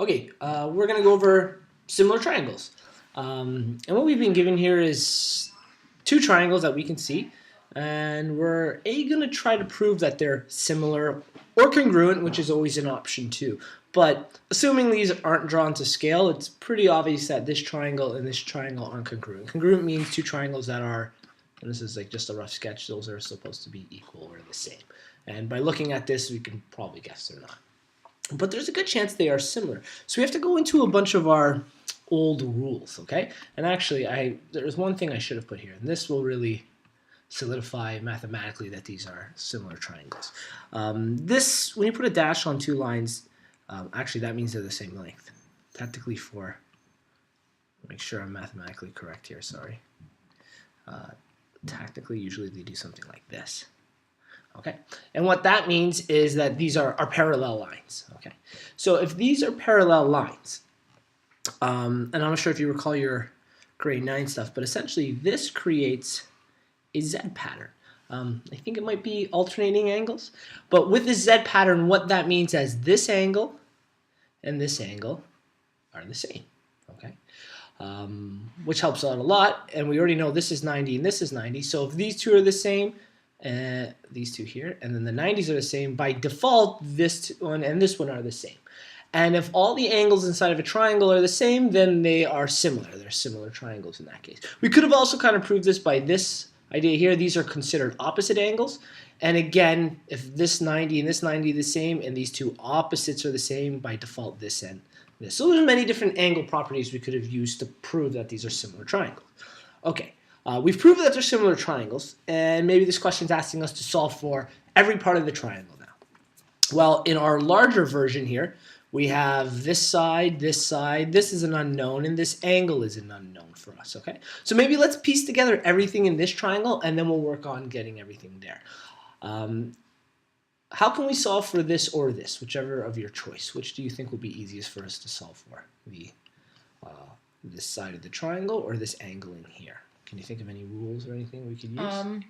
Okay, we're going to go over similar triangles. And what we've been given here is two triangles that we can see. And we're going to try to prove that they're similar or congruent, which is always an option too. But assuming these aren't drawn to scale, it's pretty obvious that this triangle and this triangle aren't congruent. Congruent means two triangles that are, and this is like just a rough sketch, those are supposed to be equal or the same. And by looking at this, we can probably guess they're not. But there's a good chance they are similar. So we have to go into a bunch of our old rules, okay? And actually, there's one thing I should have put here, and this will really solidify mathematically that these are similar triangles. This, when you put a dash on two lines, actually that means they're the same length. Technically make sure I'm mathematically correct here, sorry. Technically, usually they do something like this. Okay, and what that means is that these are parallel lines. Okay, so if these are parallel lines, and I'm not sure if you recall your grade 9 stuff, but essentially this creates a Z pattern. I think it might be alternating angles, but with the Z pattern, what that means is this angle and this angle are the same. Okay, which helps out a lot, and we already know this is 90 and this is 90. So if these two are the same, these two here, and then the 90s are the same, by default this one and this one are the same. And if all the angles inside of a triangle are the same, then they are similar. They're similar triangles in that case. We could have also kind of proved this by this idea here. These are considered opposite angles. And again, if this 90 and this 90 are the same and these two opposites are the same, by default this and this. So there's many different angle properties we could have used to prove that these are similar triangles. Okay. We've proven that they're similar triangles, and maybe this question is asking us to solve for every part of the triangle now. Well, in our larger version here, we have this side, this is an unknown, and this angle is an unknown for us, okay? So maybe let's piece together everything in this triangle, and then we'll work on getting everything there. How can we solve for this or this, whichever of your choice? Which do you think will be easiest for us to solve for? This side of the triangle or this angle in here? Can you think of any rules or anything we could use?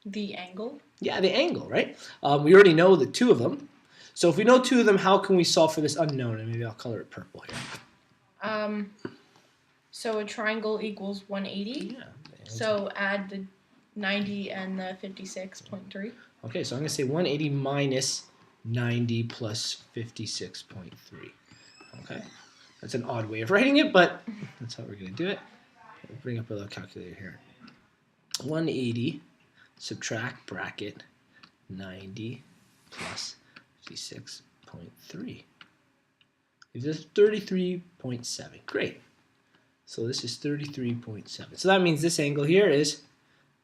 The angle. Yeah, the angle, right? We already know the two of them. So if we know two of them, how can we solve for this unknown? And maybe I'll color it purple here. So a triangle equals 180. Yeah. So add the 90 and the 56.3. Okay, so I'm going to say 180 minus 90 plus 56.3. Okay, that's an odd way of writing it, but that's how we're going to do it. We'll bring up a little calculator here. 180 subtract bracket 90 plus 56.3. Gives us 33.7. Great. So this is 33.7. So that means this angle here is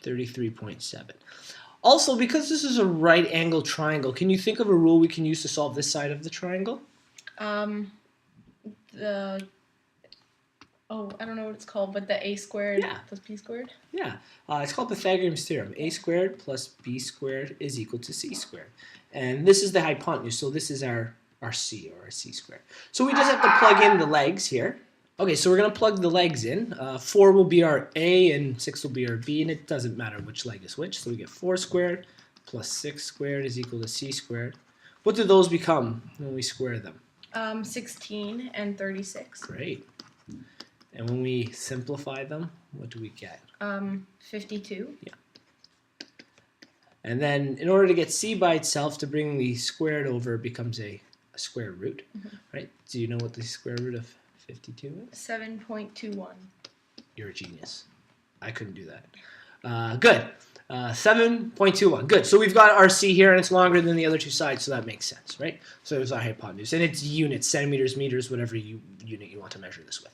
33.7. Also, because this is a right angle triangle, can you think of a rule we can use to solve this side of the triangle? I don't know what it's called, but the a squared plus b squared? Yeah, it's called Pythagorean's theorem. A squared plus b squared is equal to c squared. And this is the hypotenuse, so this is our c, or our c squared. So we just have to plug in the legs here. Okay, so we're going to plug the legs in. 4 will be our a, and 6 will be our b, and it doesn't matter which leg is which. So we get 4 squared plus 6 squared is equal to c squared. What do those become when we square them? 16 and 36. Great. And when we simplify them, what do we get? 52. Yeah. And then in order to get c by itself, to bring the squared over, it becomes a square root, right? Do you know what the square root of 52 is? 7.21. You're a genius. I couldn't do that. Good. 7.21. Good. So we've got our c here, and it's longer than the other two sides, so that makes sense, right? So there's our hypotenuse. And it's units, centimeters, meters, whatever unit you want to measure this with.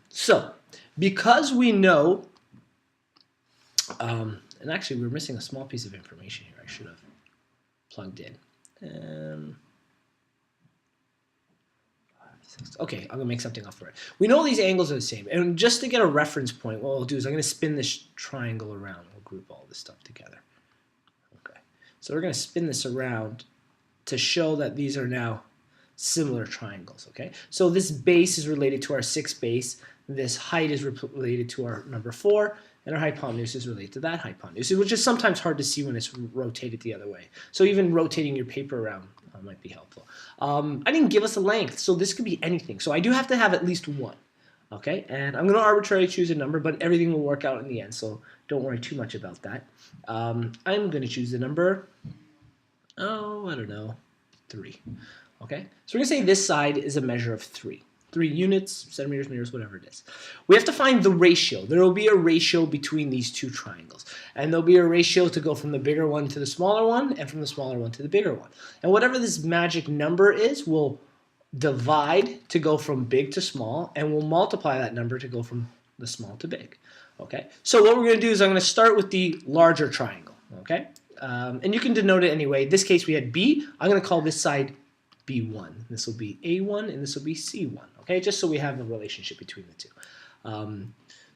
So because we know, and actually we're missing a small piece of information here I should have plugged in. Okay, I'm going to make something up for it. We know these angles are the same. And just to get a reference point, what we'll do is I'm going to spin this triangle around. We'll group all this stuff together. Okay, so we're going to spin this around to show that these are now similar triangles. Okay, so this base is related to our 6 base. This height is related to our number 4. And our hypotenuse is related to that hypotenuse, which is sometimes hard to see when it's rotated the other way. So even rotating your paper around That might be helpful. I didn't give us a length, so this could be anything. So I do have to have at least one. Okay, and I'm going to arbitrarily choose a number, but everything will work out in the end, so don't worry too much about that. I'm going to choose the number, I don't know, 3. Okay, so we're going to say this side is a measure of 3. 3 units, centimeters, meters, whatever it is. We have to find the ratio. There will be a ratio between these two triangles. And there'll be a ratio to go from the bigger one to the smaller one, and from the smaller one to the bigger one. And whatever this magic number is, we'll divide to go from big to small, and we'll multiply that number to go from the small to big. Okay, so what we're going to do is I'm going to start with the larger triangle. Okay, and you can denote it anyway. In this case, we had B. I'm going to call this side B1. This will be A1, and this will be C1. Okay, just so we have a relationship between the two.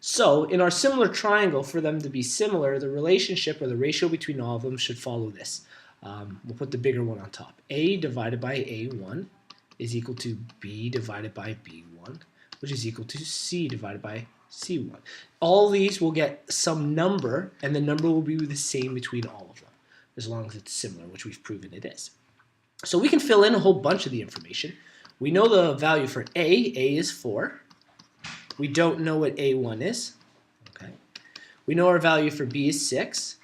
So in our similar triangle, for them to be similar, the relationship or the ratio between all of them should follow this. We'll put the bigger one on top. A divided by A1 is equal to B divided by B1, which is equal to C divided by C1. All these will get some number, and the number will be the same between all of them, as long as it's similar, which we've proven it is. So we can fill in a whole bunch of the information. We know the value for A. A is 4. We don't know what A1 is. Okay. We know our value for B is 6.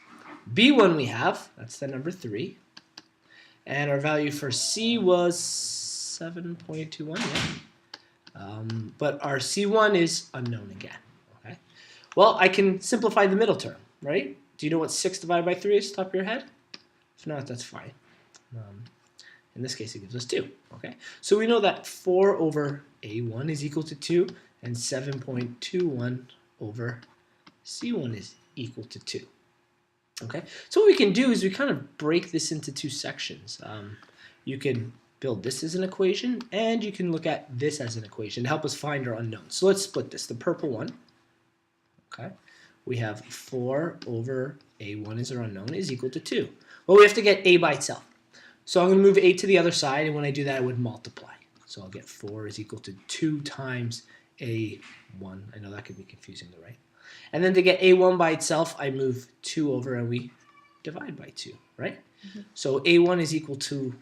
B1 we have. That's the number 3. And our value for C was 7.21. Yeah. But our C1 is unknown again. Okay. Well, I can simplify the middle term, right? Do you know what 6 divided by 3 is, top of your head? If not, that's fine. In this case, it gives us 2. Okay, so we know that 4 over A1 is equal to 2, and 7.21 over C1 is equal to 2. Okay, so what we can do is we kind of break this into 2 sections. You can build this as an equation, and you can look at this as an equation to help us find our unknowns. So let's split this. The purple one, okay, we have 4 over A1 is our unknown is equal to 2. Well, we have to get A by itself. So I'm going to move A to the other side, and when I do that, I would multiply. So I'll get 4 is equal to 2 times A1. I know that can be confusing, though, right? And then to get A1 by itself, I move 2 over, and we divide by 2, right? Mm-hmm. So A1 is equal to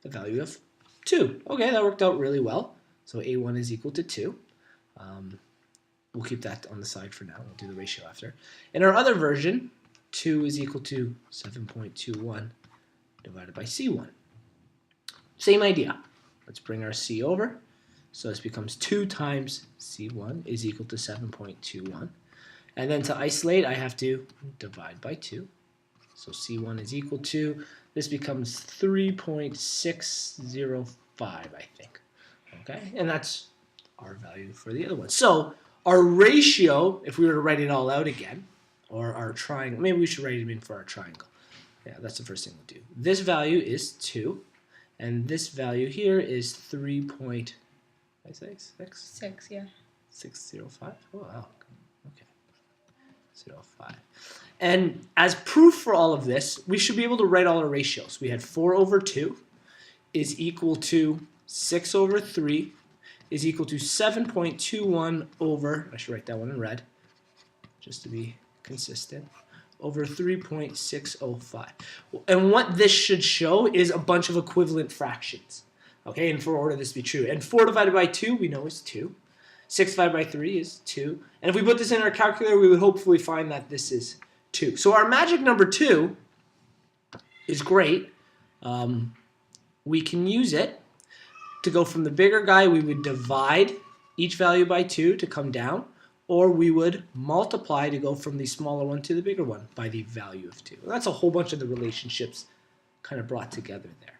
the value of 2. Okay, that worked out really well. So A1 is equal to 2. We'll keep that on the side for now. We'll do the ratio after. In our other version, 2 is equal to 7.21. divided by C1. Same idea. Let's bring our C over. So this becomes 2 times C1 is equal to 7.21. And then to isolate, I have to divide by 2. So C1 is equal to, this becomes 3.605, I think. Okay, and that's our value for the other one. So our ratio, if we were to write it all out again, or our triangle, maybe we should write it in for our triangle. Yeah, that's the first thing we'll do. This value is 2, and this value here is 3.6, 6, yeah. 605. Oh, wow. Okay. 0.5. And as proof for all of this, we should be able to write all our ratios. We had 4 over 2 is equal to 6 over 3 is equal to 7.21 over, I should write that one in red, just to be consistent, over 3.605. And what this should show is a bunch of equivalent fractions. Okay, and for order this to be true. And 4 divided by 2 we know is 2. 6 divided by 3 is 2. And if we put this in our calculator, we would hopefully find that this is 2. So our magic number 2 is great. We can use it to go from the bigger guy. We would divide each value by 2 to come down. Or we would multiply to go from the smaller one to the bigger one by the value of 2. And that's a whole bunch of the relationships kind of brought together there.